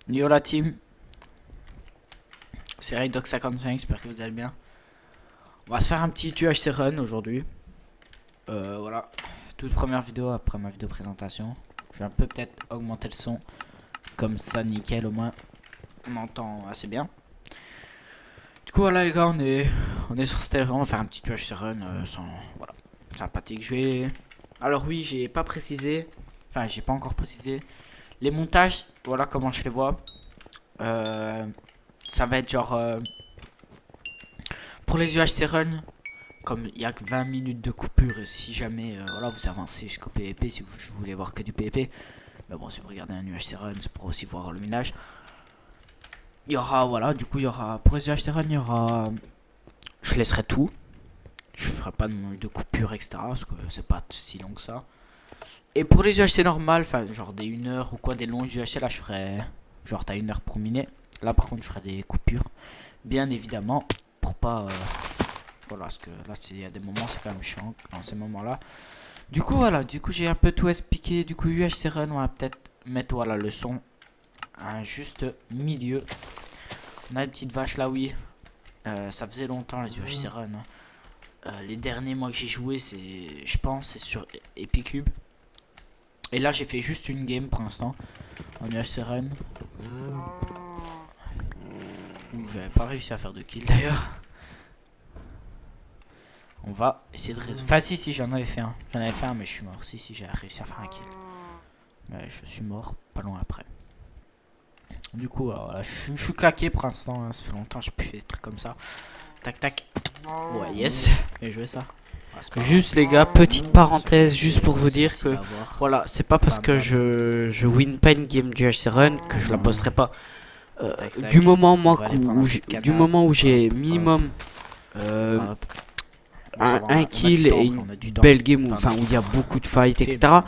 Yo la team, c'est Raydoc55, j'espère que vous allez bien. On va se faire un petit UHC run aujourd'hui. Voilà, toute première vidéo après ma vidéo présentation. Je vais un peu peut-être augmenter le son, comme ça nickel au moins. On entend assez bien. Du coup voilà les gars, on est sur ce terrain, on va faire un petit UHC run voilà, sympathique. Alors oui, j'ai pas précisé, enfin j'ai pas encore précisé. Les montages, voilà comment je les vois. Ça va être genre pour les UHC run, comme il y a que 20 minutes de coupure, et si jamais voilà, vous avancez jusqu'au PvP, si vous voulez voir que du PvP, mais bon, si vous regardez un UHC run, c'est pour aussi voir le minage. Il y aura, voilà, du coup, il y aura pour les UHC run, il y aura, je laisserai tout, je ferai pas de coupure, etc. Parce que c'est pas si long que ça. Et pour les UHC normales, enfin, genre des 1 heure ou quoi, des longs UHC, là, je ferai, genre, t'as 1 heure pour miner. Là, par contre, je ferai des coupures, bien évidemment, pour pas. Voilà, parce que là, il y a des moments, c'est quand même chiant dans ces moments-là. Du coup, voilà, du coup, j'ai un peu tout expliqué. Du coup, UHC Run, on va peut-être mettre voilà, le son à un juste milieu. On a une petite vache là, oui. Ça faisait longtemps les UHC Run. Les derniers mois que j'ai joué, je pense, c'est sur Epicube. Et là, j'ai fait juste une game pour l'instant en UHC Run. J'avais pas réussi à faire de kill d'ailleurs. On va essayer de résoudre. Enfin, si, j'en avais fait un. J'en avais fait un, mais je suis mort. Si, j'ai réussi à faire un kill. Mais je suis mort pas loin après. Du coup, voilà, je suis claqué pour l'instant. Hein, ça fait longtemps que j'ai plus fait des trucs comme ça. Tac, tac. Ouais, yes. Bien joué ça. Ah, Juste les gars, petite parenthèse, juste pour vous dire que voilà, c'est pas parce que je win pas une game du HC Run que je la posterai pas. Du moment moi du moment où j'ai minimum un kill et une belle game, enfin où il y a beaucoup de fight, etc.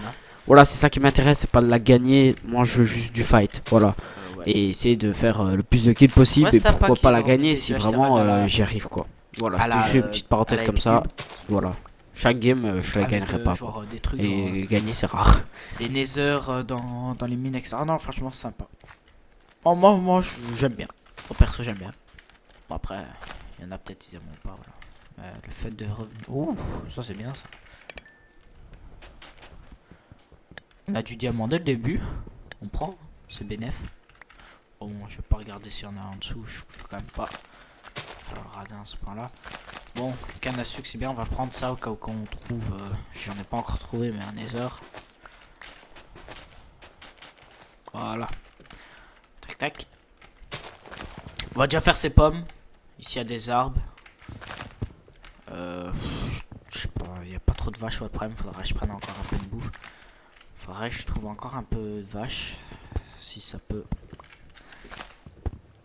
Voilà, c'est ça qui m'intéresse, c'est pas de la gagner. Moi, je veux juste du fight, voilà. Et essayer de faire le plus de kills possible et pourquoi pas la gagner si vraiment j'y arrive quoi. Voilà, c'était juste une petite parenthèse comme ça. Voilà. Chaque game, je la gagnerai pas quoi. Et gagner, c'est rare. Des nether dans les mines, etc. Non, franchement, c'est sympa. Oh, moi j'aime bien. Au perso, j'aime bien. Bon, après, il y en a peut-être, ils aimeront pas. Voilà. Le fait de revenir. Oh, ça c'est bien ça. On a du diamant dès le début. On prend, c'est bénef. Bon, je vais pas regarder si on a en dessous. Je peux quand même pas faire le radin à ce point là. Bon, canne à sucre c'est bien. On va prendre ça au cas où qu'on trouve. J'en ai pas encore trouvé, mais un nether. Voilà. Tac tac. On va déjà faire ces pommes. Ici il y a des arbres. Je sais pas, il n'y a pas trop de vaches, votre problème. Faudrait que je prenne encore un peu de bouffe. Faudrait que je trouve encore un peu de vaches. Si ça peut.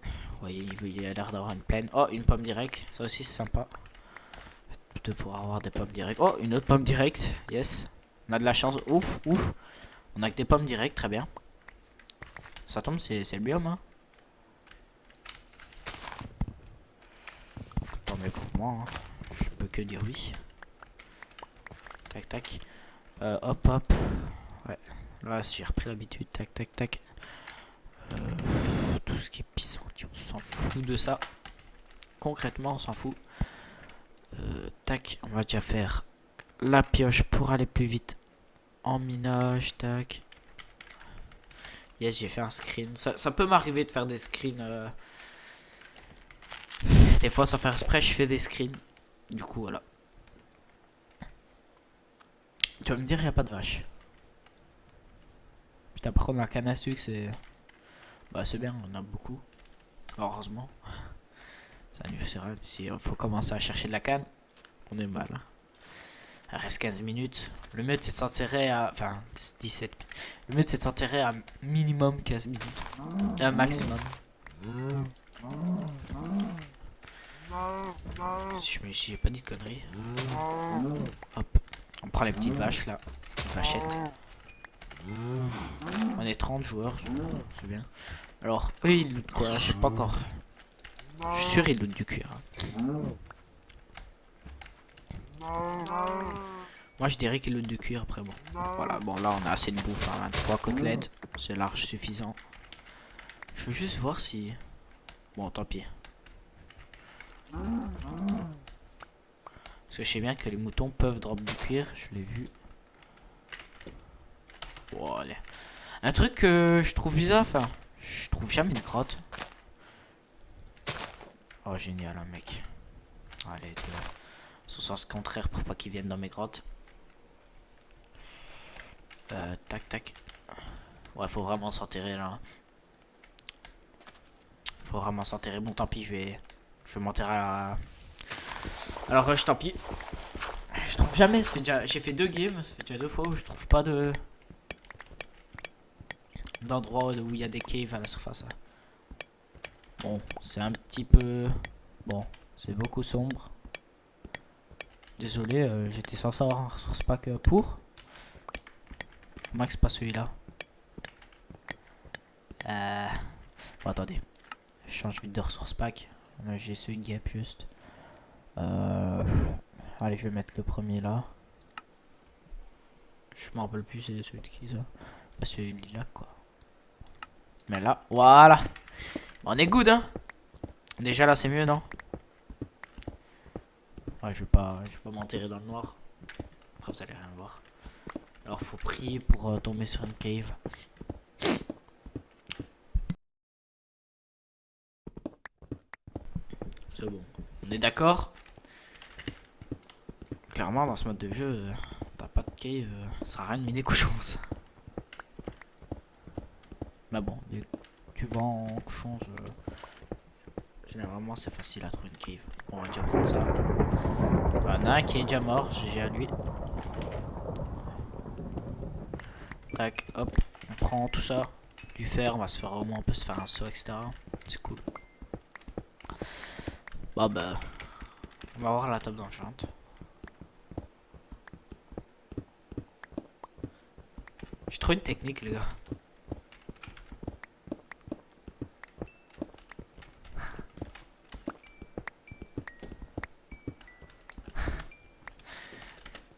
Vous voyez, il a l'air d'avoir une plaine. Oh, une pomme directe. Ça aussi, c'est sympa. De pouvoir avoir des pommes directes. Oh, une autre pomme directe. Yes. On a de la chance. Ouf, ouf. On a que des pommes directes, très bien. Ça tombe, c'est le biome, hein. Tant mieux pour moi, hein. Je peux que dire oui. Tac, tac. Hop, hop. Ouais. Là, j'ai repris l'habitude. Tac, tac, tac. Tout ce qui est pissant, on s'en fout de ça. Concrètement, on s'en fout. Tac, on va déjà faire la pioche pour aller plus vite en minage. Tac. Yes, j'ai fait un screen. Ça peut m'arriver de faire des screens. Des fois, sans faire exprès, je fais des screens. Du coup, voilà. Tu vas me dire, il n'y a pas de vache. Putain, par contre, la canne à sucre, c'est. Bah, c'est bien, on en a beaucoup. Heureusement. Ça nous sert. Si il faut commencer à chercher de la canne, on est mal. Hein. Il reste 15 minutes. Le mieux c'est de s'enterrer à. Enfin, 17. Le mieux c'est de s'enterrer à minimum 15 minutes. Un maximum. Si j'ai pas dit de conneries. Hop. On prend les petites vaches là. Les vachettes. On est 30 joueurs. C'est bien. Alors, eux ils lootent quoi? Je sais pas encore. Je suis sûr ils lootent du cuir. Moi je dirais qu'il lootent du cuir après bon. Voilà, bon là on a assez de bouffe. Hein, 23 côtelettes. C'est large suffisant. Je veux juste voir si... Bon, tant pis. Parce que je sais bien que les moutons peuvent drop du cuir, je l'ai vu. Bon, allez. Un truc que je trouve bizarre, enfin, je trouve jamais de grotte. Oh, génial, un mec. Allez, son sens contraire pour pas qu'ils viennent dans mes grottes. Tac, tac. Ouais, faut vraiment s'enterrer là. Faut vraiment s'enterrer. Bon, tant pis, je vais m'enterrer à la... Alors, rush, tant pis. Je trouve jamais, j'ai fait 2 games, ça fait déjà 2 fois où je trouve pas d'endroit où il y a des caves à la surface. Bon, c'est un petit peu... Bon, c'est beaucoup sombre. Désolé, j'étais censé avoir un resource pack pour. Max, pas celui-là. Bon, attendez. Je change vite de ressources pack. J'ai ce gap juste. Allez, je vais mettre le premier là. Je m'en rappelle plus, c'est celui de qui ça? Bah, celui de lilac quoi. Mais là, voilà. On est good, hein. Déjà là, c'est mieux, non? Ouais, je vais pas m'enterrer dans le noir. Après, vous allez rien voir. Alors, faut prier pour tomber sur une cave. C'est bon. On est d'accord? Clairement, dans ce mode de jeu, t'as pas de cave, ça sert à rien de miner cochons. Mais bon, tu vas en cochons, généralement c'est facile à trouver une cave. Bon, on va déjà prendre ça. Il y en a un qui est déjà mort, GG à lui. Tac, hop, on prend tout ça. Du fer, on va se faire au moins, on peut se faire un saut, etc. C'est cool. Bon bah, on va voir la table d'enchant. J'ai trouvé une technique, les gars.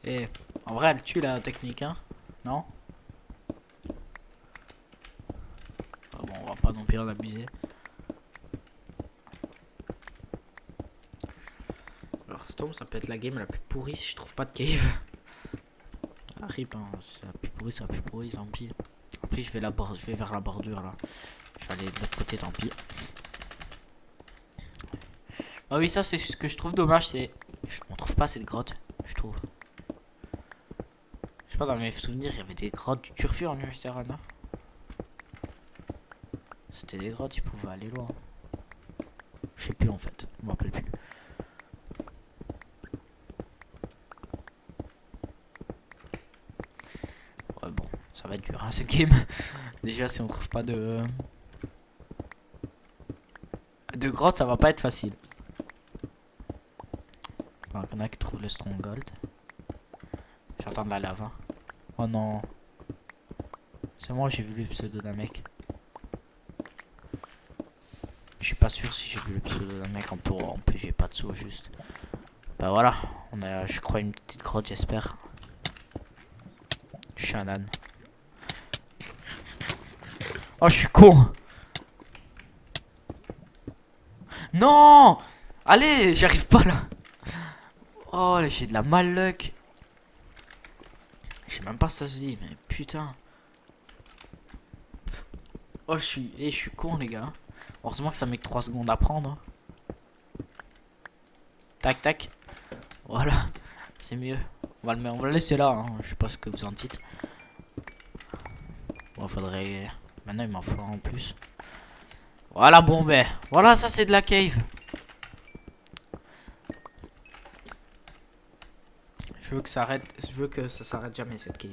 Et en vrai, elle tue la technique, hein? Non? Ah bon, on va pas non plus en abuser. Alors, Storm, ça peut être la game la plus pourrie si je trouve pas de cave. Ah, rip, hein, c'est la plus pourrie, c'est la plus pourrie, tant pis. En plus, je vais vers la bordure là. Je vais aller de l'autre côté, tant pis. Ah oui, ça, c'est ce que je trouve dommage, c'est. On trouve pas cette grotte, je trouve. Je sais pas, dans mes souvenirs, il y avait des grottes du turfu en Université Arena. C'était des grottes, ils pouvaient aller loin. Je sais plus en fait, je me rappelle plus. Ouais, bon, ça va être dur hein, cette game. Déjà, si on trouve pas de grotte, ça va pas être facile. Il y en a qui trouvent le stronghold. J'entends de la lave. Hein. Oh non. C'est moi, j'ai vu le pseudo d'un mec. Je suis pas sûr si j'ai vu le pseudo d'un mec en plus j'ai pas de saut juste. Bah voilà, on a je crois une petite grotte j'espère. Je suis un âne. Oh je suis con. Non. Allez, j'arrive pas là. Oh j'ai de la mal luck. Je sais même pas si ça se dit mais putain. Oh je suis con les gars. Heureusement que ça met que 3 secondes à prendre. Hein. Tac tac. Voilà. C'est mieux. On va le laisser là. Hein. Je sais pas ce que vous en dites. Bon, faudrait... Maintenant, il m'en faut en plus. Voilà, bon, ben. Voilà, ça, c'est de la cave. Je veux que ça arrête. Je veux que ça s'arrête jamais, cette cave.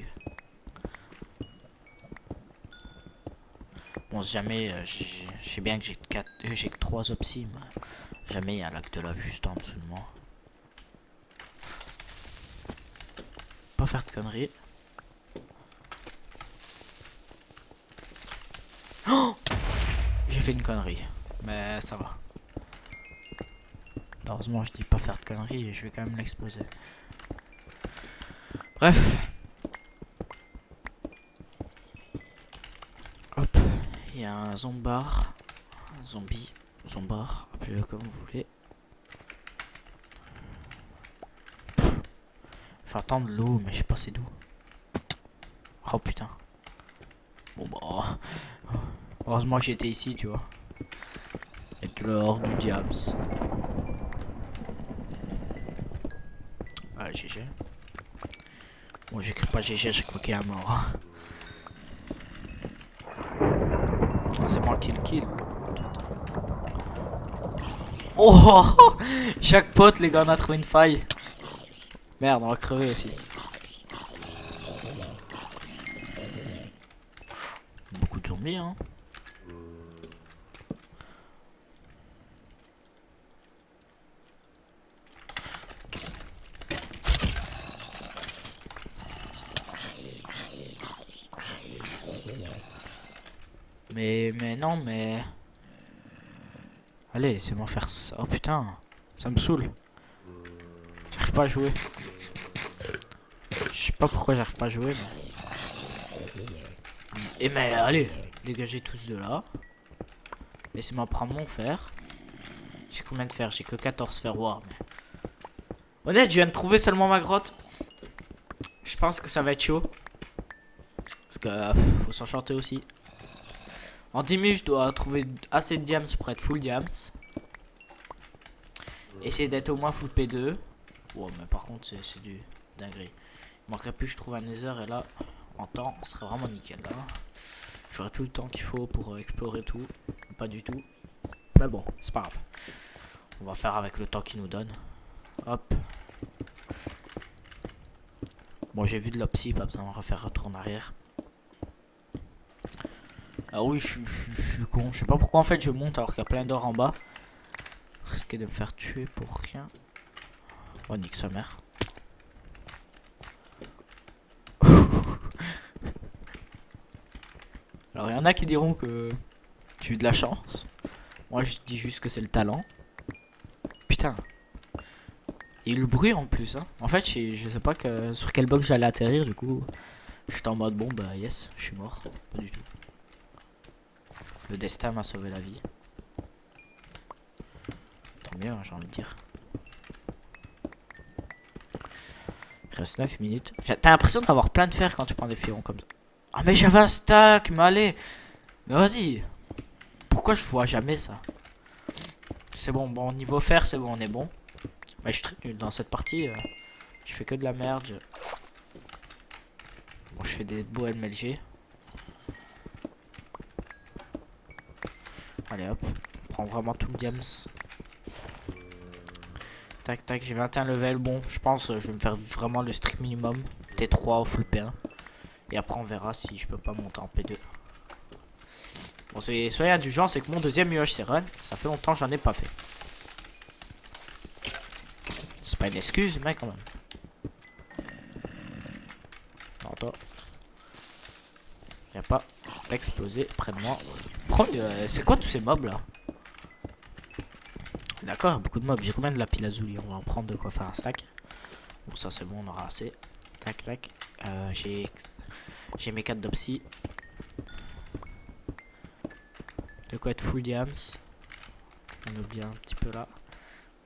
Bon, jamais... je sais bien que j'ai que 3 opsis, mais... Jamais il y a un lac de lave juste en dessous de moi. Pas faire de conneries. Oh, j'ai fait une connerie, mais ça va. Heureusement, je dis pas faire de conneries et je vais quand même l'exposer. Bref. Hop, il y a un zombar. zombie, zombar, appelez-le comme vous voulez. J'entends de l'eau, mais je sais pas c'est d'où. Oh putain. Bon bah. Heureusement que j'étais ici, tu vois. Avec l'or du diams. Ah, GG. Bon, j'écris pas GG, j'ai croqué à mort. Ah, c'est moi qui le kill. Oh, jackpot, les gars, on a trouvé une faille. Merde, on va crever aussi. Beaucoup de zombies, hein. Mais non, mais... Allez, laissez-moi faire ça. Oh putain, ça me saoule. J'arrive pas à jouer. Je sais pas pourquoi j'arrive pas à jouer, mais... Et mais allez, dégagez tous de là. Laissez-moi prendre mon fer. J'ai combien de fer? J'ai que 14 fer war, mais... Honnête, je viens de trouver seulement ma grotte. Je pense que ça va être chaud. Parce que faut s'enchanter aussi. En 10 minutes, je dois trouver assez de diams pour être full diams. Essayer d'être au moins full P2. Wow, mais par contre, c'est du dinguerie. Il manquerait plus que je trouve un nether et là, en temps, ce serait vraiment nickel là. J'aurai tout le temps qu'il faut pour explorer tout. Pas du tout. Mais bon, c'est pas grave. On va faire avec le temps qu'il nous donne. Hop. Bon, j'ai vu de l'opsie, pas besoin de refaire retour en arrière. Ah oui, je suis con. Je sais pas pourquoi en fait je monte alors qu'il y a plein d'or en bas. Risquer de me faire tuer pour rien. Oh, nique sa mère. Alors, il y en a qui diront que j'ai eu de la chance. Moi, je dis juste que c'est le talent. Putain. Il y a eu le bruit en plus. Hein. En fait, je sais pas que, sur quel box j'allais atterrir. Du coup, j'étais en mode bon, bah yes, je suis mort. Pas du tout. Le destin m'a sauvé la vie. Tant mieux, hein, j'ai envie de dire. Il reste 9 minutes. T'as l'impression d'avoir plein de fer quand tu prends des filons comme ça. Ah mais j'avais un stack, mais allez. Mais vas-y. Pourquoi je vois jamais ça? C'est bon, bon, niveau fer, c'est bon, on est bon. Mais je suis très nul dans cette partie. Je fais que de la merde. Bon, je fais des beaux MLG. Allez hop, on prend vraiment tout le diams. Tac tac, j'ai 21 level. Bon, je pense je vais me faire vraiment le strict minimum. T3 au full P1. Et après on verra si je peux pas monter en P2. Bon, soyez indulgents, c'est que mon deuxième UHC run, ça fait longtemps que j'en ai pas fait. C'est pas une excuse, mais quand même. Non, toi. Viens pas exploser près de moi. C'est quoi tous ces mobs là? D'accord, beaucoup de mobs. J'ai combien de la pile azuli? On va en prendre de quoi faire un stack. Bon, ça c'est bon, on aura assez. Tac, tac. J'ai mes 4 d'opsie. De quoi être full diams. On oublie un petit peu là.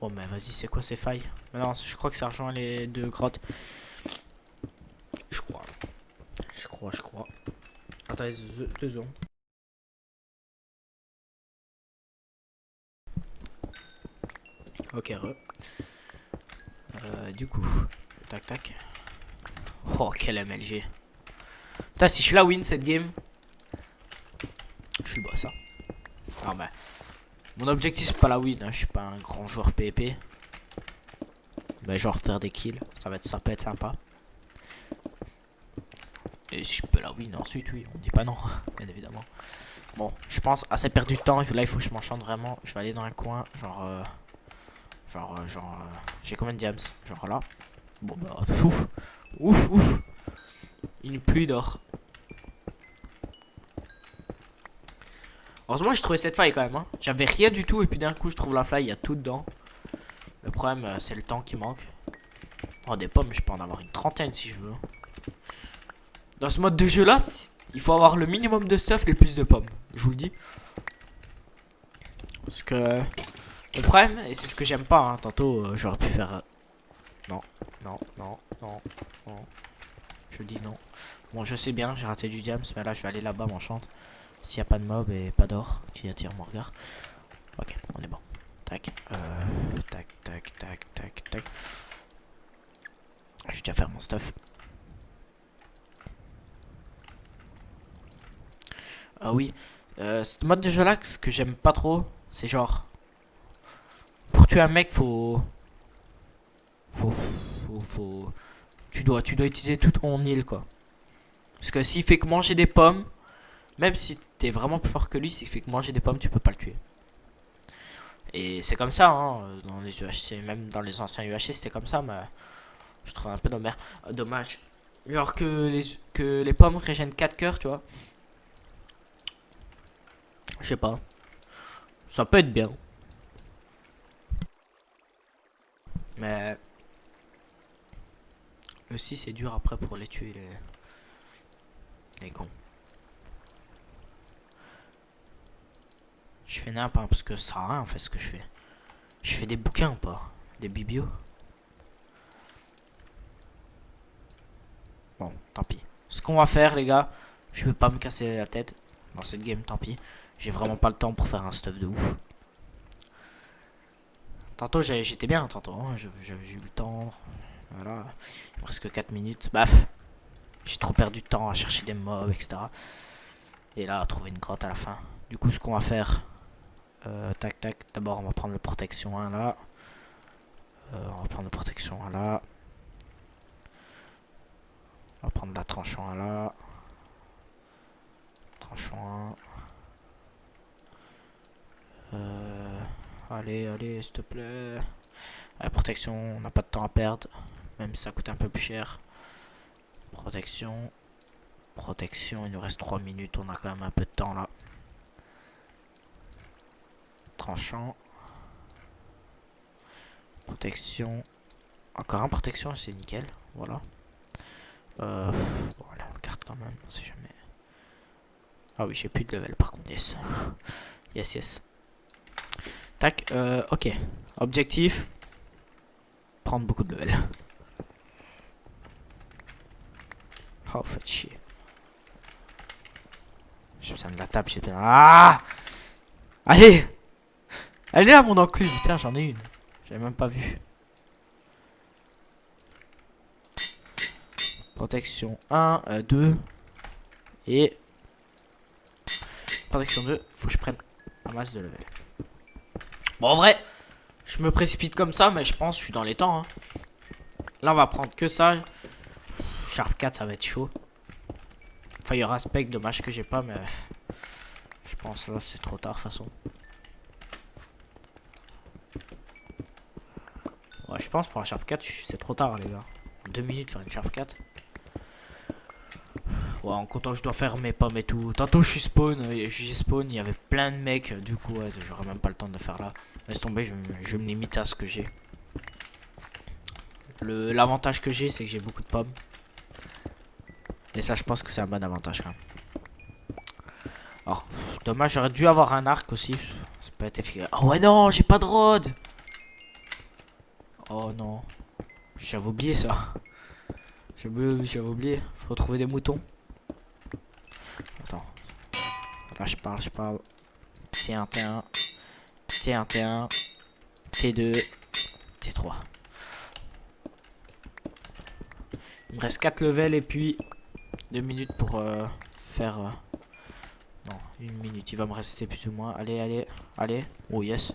Bon, mais vas-y, c'est quoi ces failles? Mais non, je crois que ça rejoint les deux grottes. Je crois. Je crois. Attends, 2 secondes. Ok, du coup, tac tac. Oh, quel MLG. Putain, si je la win cette game, je suis le boss. Hein. Ah bah, mon objectif c'est pas la win. Hein. Je suis pas un grand joueur PvP. Mais genre faire des kills, ça va être sympa. Et si je peux la win ensuite, oui, on dit pas non, bien évidemment. Bon, je pense assez perdu de temps. Là, il faut que je m'enchante vraiment. Je vais aller dans un coin, genre. J'ai combien de diams? Genre là. Bon bah ouf. Une pluie d'or. Heureusement j'ai trouvé cette faille quand même. Hein. J'avais rien du tout et puis d'un coup je trouve la faille, il y a tout dedans. Le problème c'est le temps qui manque. Oh des pommes, je peux en avoir une trentaine si je veux. Dans ce mode de jeu là, il faut avoir le minimum de stuff et le plus de pommes. Je vous le dis. Parce que le problème, et c'est ce que j'aime pas, hein, tantôt j'aurais pu faire... non, non, non, non, non. Je dis non. Bon, je sais bien, j'ai raté du diams, mais là je vais aller là-bas, m'enchante. S'il n'y a pas de mob et pas d'or qui attire mon regard. Ok, on est bon. Tac, tac, tac, tac, tac, tac. Je vais déjà faire mon stuff. Ah oui, ce mode de jeu là, ce que j'aime pas trop, c'est genre... Pour tuer un mec, faut... Tu dois utiliser toute ton île, quoi. Parce que s'il fait que manger des pommes, même si t'es vraiment plus fort que lui, s'il fait que manger des pommes, tu peux pas le tuer. Et c'est comme ça, hein, dans les UHC, même dans les anciens UHC, c'était comme ça, mais je trouve un peu dommage. Alors que les pommes régènent 4 cœurs, tu vois. Je sais pas. Ça peut être bien. Mais aussi, c'est dur après pour les tuer, les cons. Je fais n'importe hein, parce que ça sert à rien en fait ce que je fais. Je fais des bouquins ou pas? Des biblios? Bon, tant pis. Ce qu'on va faire, les gars, je vais pas me casser la tête dans cette game, tant pis. J'ai vraiment pas le temps pour faire un stuff de ouf. Tantôt, j'étais bien, tantôt. Hein, j'ai eu le temps. Voilà. Presque 4 minutes. Baf. J'ai trop perdu de temps à chercher des mobs, etc. Et là, à trouver une grotte à la fin. Du coup, ce qu'on va faire. Tac, tac. D'abord, on va prendre le protection 1 là. On va prendre le protection 1 là. On va prendre la tranchant 1 là. Tranchant 1. Allez, allez, s'il te plaît. La protection, on n'a pas de temps à perdre. Même si ça coûte un peu plus cher. Protection. Protection, il nous reste 3 minutes. On a quand même un peu de temps là. Tranchant. Protection. Encore un protection, c'est nickel. Voilà. Voilà, on garde quand même, on sait jamais. Ah oui, j'ai plus de level par contre, yes. Yes, yes. Tac, ok. Objectif. Prendre beaucoup de level. Oh, faites chier. J'ai besoin de la table, j'ai besoin... Ah! Allez! Elle est là, mon enclume. Putain, j'en ai une. J'avais même pas vu. Protection 1, 2. Et... Protection 2. Faut que je prenne un masse de level. Bon, en vrai, je me précipite comme ça, mais je pense que je suis dans les temps. Hein. Là, on va prendre que ça. Sharp 4, ça va être chaud. Enfin, il y aura spec, dommage que j'ai pas, mais... Je pense là, c'est trop tard, de toute façon. Ouais, je pense pour un Sharp 4, c'est trop tard, les gars. 2 minutes faire une Sharp 4. Ouais, en comptant que je dois faire mes pommes et tout. Tantôt, je suis spawn, il y avait plein de mecs. Du coup, ouais, j'aurais même pas le temps de faire là. Laisse tomber, je me limite à ce que j'ai. L'avantage que j'ai, c'est que j'ai beaucoup de pommes. Et ça, je pense que c'est un bon avantage quand même. Alors, dommage, j'aurais dû avoir un arc aussi. Ça peut être efficace. Oh ouais, non, j'ai pas de rod. Oh non. J'avais oublié ça. J'avais oublié. Faut trouver des moutons. Attends. Là, je parle. T1, T1. T1, T1. T2. T3. Il me reste 4 levels et puis 2 minutes pour faire... Non, 1 minute. Il va me rester plus ou moins. Allez, allez, allez. Oh yes.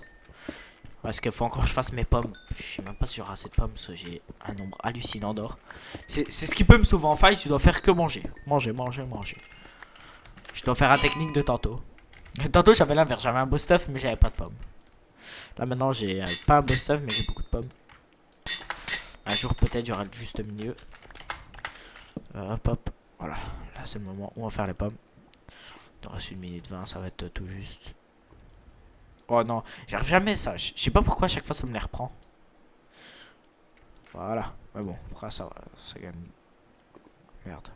Parce qu'il faut encore que je fasse mes pommes. Je sais même pas si j'aurai assez de pommes parce que j'ai un nombre hallucinant d'or. C'est ce qui peut me sauver en fight. Tu dois faire que manger. Manger, manger, manger. Je dois faire la technique de tantôt. Tantôt j'avais l'inverse. J'avais un beau stuff mais j'avais pas de pommes. Là maintenant j'ai pas un beau stuff mais j'ai beaucoup de pommes. Un jour peut-être j'aurai le juste milieu. Hop hop. Voilà. Là c'est le moment où on va faire les pommes. Il nous reste 1 minute 20. Ça va être tout juste. Oh non, j'arrive jamais ça. Je sais pas pourquoi à chaque fois ça me les reprend. Voilà. Mais bon, après ça gagne. Merde.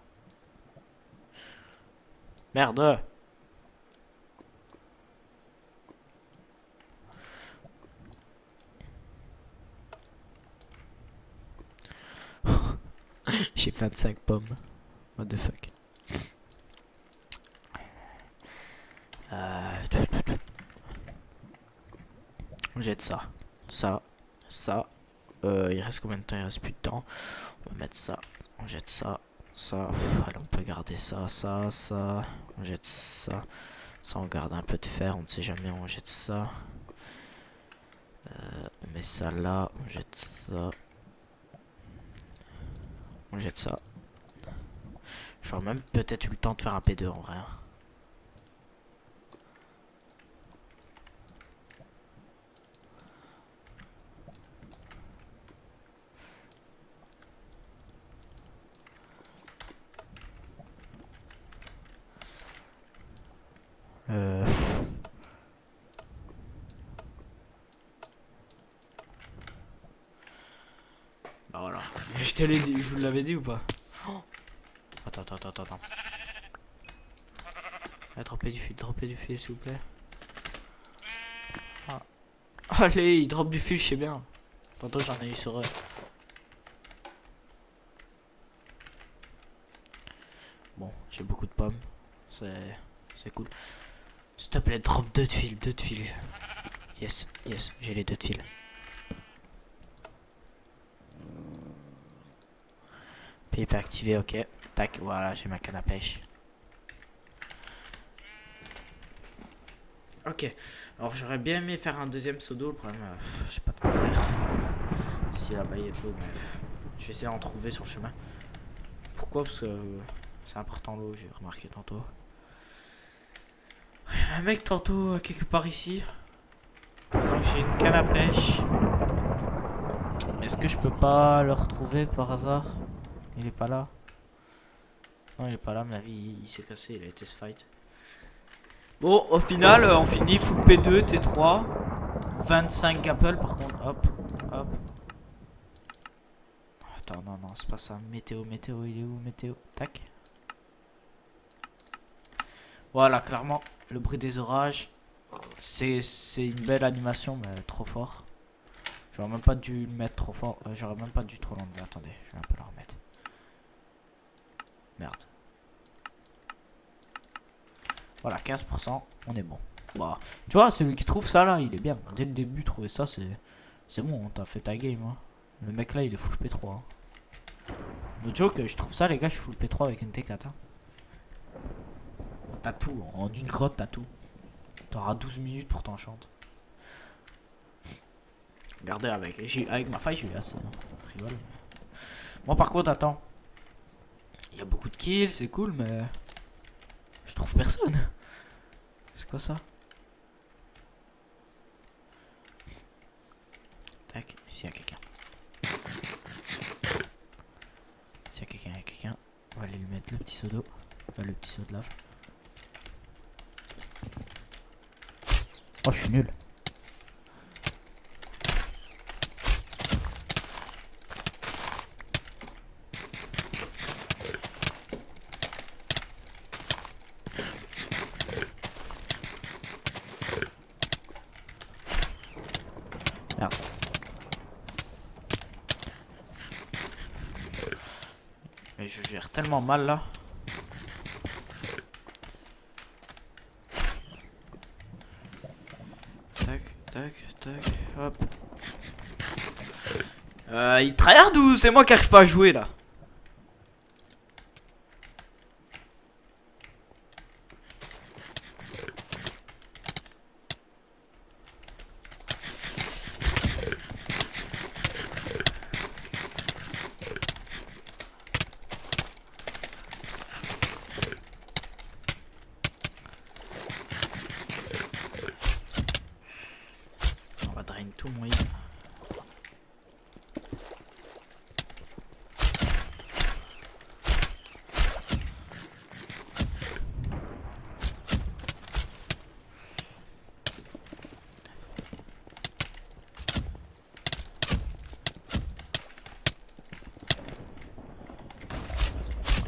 Merde. J'ai 25 pommes. What the fuck. On jette ça. Ça. Il reste combien de temps? Il reste plus de temps. On va mettre ça. On jette ça. Ça. Allez, on peut garder ça. On jette ça. Ça, on garde un peu de fer. On ne sait jamais. On jette ça. On met ça là. On jette ça. On jette ça. J'aurais même peut-être eu le temps de faire un P2 en vrai. Bah voilà. Je te l'ai dit, je vous l'avais dit ou pas? Oh. Attends. Dropper du fil, s'il vous plaît. Ah. Allez, il drop du fil, je sais bien. Tantôt j'en ai eu sur eux. Bon, j'ai beaucoup de pommes. C'est cool. S'il te plaît, drop 2 de fil. Yes, j'ai les 2 de fil. PIP activé, ok. Tac, voilà, j'ai ma canne à pêche. Ok, alors j'aurais bien aimé faire un deuxième pseudo, le problème, je sais pas de quoi faire. Si là-bas il est l'eau, mais je vais essayer d'en trouver sur le chemin. Pourquoi? Parce que c'est important l'eau, j'ai remarqué tantôt. Un mec tantôt quelque part ici. Donc j'ai une canne à pêche. Est-ce que je peux pas le retrouver par hasard? Il est pas là. Non, il est pas là, à mon avis, il s'est cassé, il a été se fight. Bon, au final, on finit full P2, T3. 25 Apple, par contre, hop. Attends, non, c'est pas ça. Météo, il est où, météo? Tac. Voilà, clairement, le bruit des orages. C'est une belle animation, mais trop fort. J'aurais même pas dû le mettre trop fort. J'aurais même pas dû trop l'enlever. Attendez, je vais un peu le remettre. Merde. Voilà, 15%, on est bon. Bah, tu vois, celui qui trouve ça là, il est bien. Dès le début, trouver ça, c'est bon, t'as fait ta game. Hein. Le mec là, il est full P3. Hein. No joke, je trouve ça, les gars, je suis full P3 avec une T4. Hein. T'as tout, en une grotte, t'as tout. T'auras 12 minutes pour t'enchanter. Regardez, avec ma faille, j'ai eu assez. Hein. Rigole. Moi, par contre, attends. Il y a beaucoup de kills, c'est cool, mais je trouve personne. C'est quoi ça? Tac, s'il y a quelqu'un. S'il y a quelqu'un, on va aller lui mettre le petit seau d'eau. Le petit seau de lave. Oh, je suis nul. Merde. Mais je gère tellement mal là. Tac, hop. Il tryhard ou c'est moi qui arrive pas à jouer là? On va drain tout mon heal.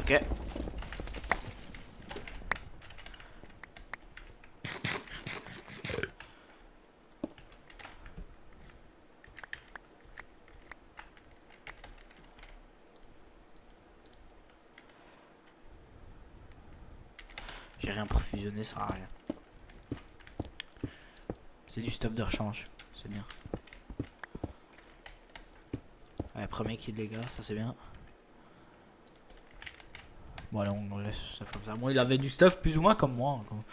Ok. J'ai rien pour fusionner, ça sert à rien. C'est du stuff de rechange, c'est bien. Ouais, premier kill les gars, ça c'est bien. Bon allez, on laisse ça comme ça. Bon, il avait du stuff plus ou moins comme moi. Hein.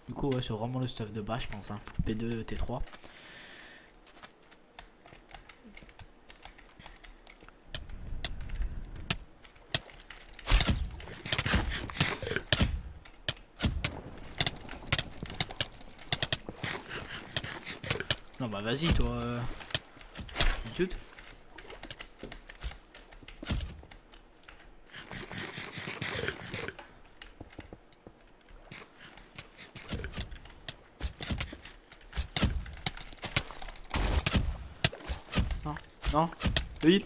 Du coup, ouais, c'est vraiment le stuff de base, je pense. Hein. P2, T3. Non bah vas-y toi. Tu Non, non, oui.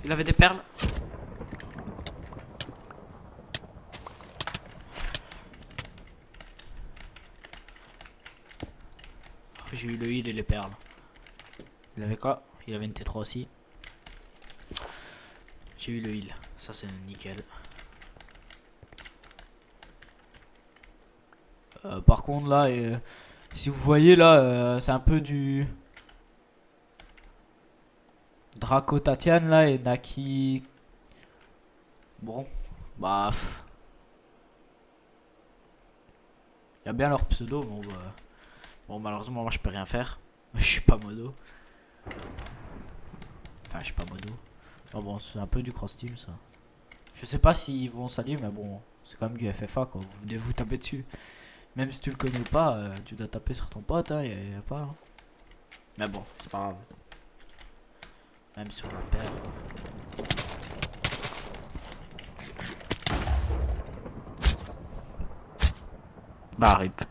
Il avait des perles. J'ai eu le heal et les perles. Il avait quoi? Il avait une T3 aussi. J'ai eu le heal. Ça c'est nickel. Par contre là, si vous voyez là, c'est un peu du Draco Tatian là et Naki. Bon, bah. Il y a bien leur pseudo, bon bah. Bon, malheureusement, moi je peux rien faire. Je suis pas modo. Enfin, je suis pas modo. Oh, bon, c'est un peu du cross team ça. Je sais pas s'ils vont s'allier, mais bon, c'est quand même du FFA quoi. Vous devez vous taper dessus. Même si tu le connais pas, tu dois taper sur ton pote, hein, y a pas. Hein. Mais bon, c'est pas grave. Même sur la paire. Bah, rip.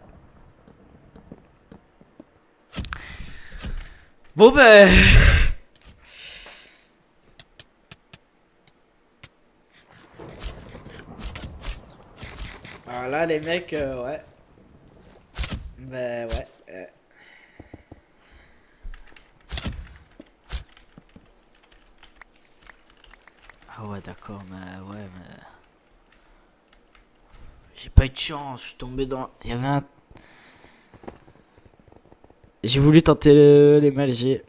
Bon ben. Alors là les mecs, ouais. Ben ouais. Ah ouais d'accord, mais ouais mais. J'ai pas eu de chance, je suis tombé dans. Il y avait un. J'ai voulu tenter les MLG.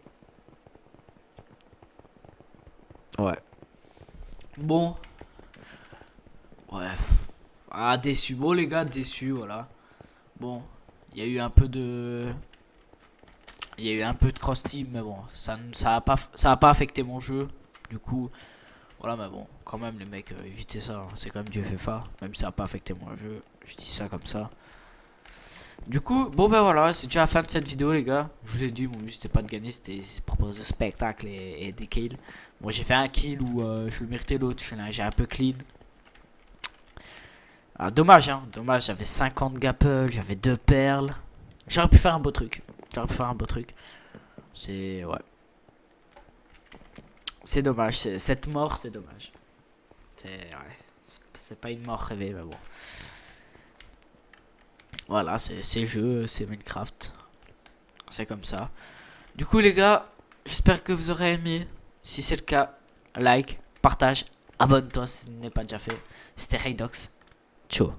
Ouais. Bon. Ouais. Ah, déçu. Bon, les gars, déçu, voilà. Bon, il y a eu un peu de. Il y a eu un peu de cross team, mais bon, ça a pas affecté mon jeu. Du coup, voilà, mais bon, quand même, les mecs, évitez ça. Hein. C'est quand même du FFA. Même si ça a pas affecté mon jeu. Je dis ça comme ça. Du coup, bon ben voilà, c'est déjà la fin de cette vidéo les gars. Je vous ai dit, mon but c'était pas de gagner, c'était proposer spectacle et des kills. Bon, j'ai fait un kill où je le méritais, l'autre j'ai un peu clean. Ah, dommage hein, dommage, j'avais 50 gapples, j'avais 2 perles. J'aurais pu faire un beau truc. C'est, ouais. C'est dommage, cette mort c'est dommage. C'est pas une mort rêvée mais bon. Voilà, c'est le jeu, c'est Minecraft. C'est comme ça. Du coup, les gars, j'espère que vous aurez aimé. Si c'est le cas, like, partage, abonne-toi si ce n'est pas déjà fait. C'était Raydox. Ciao.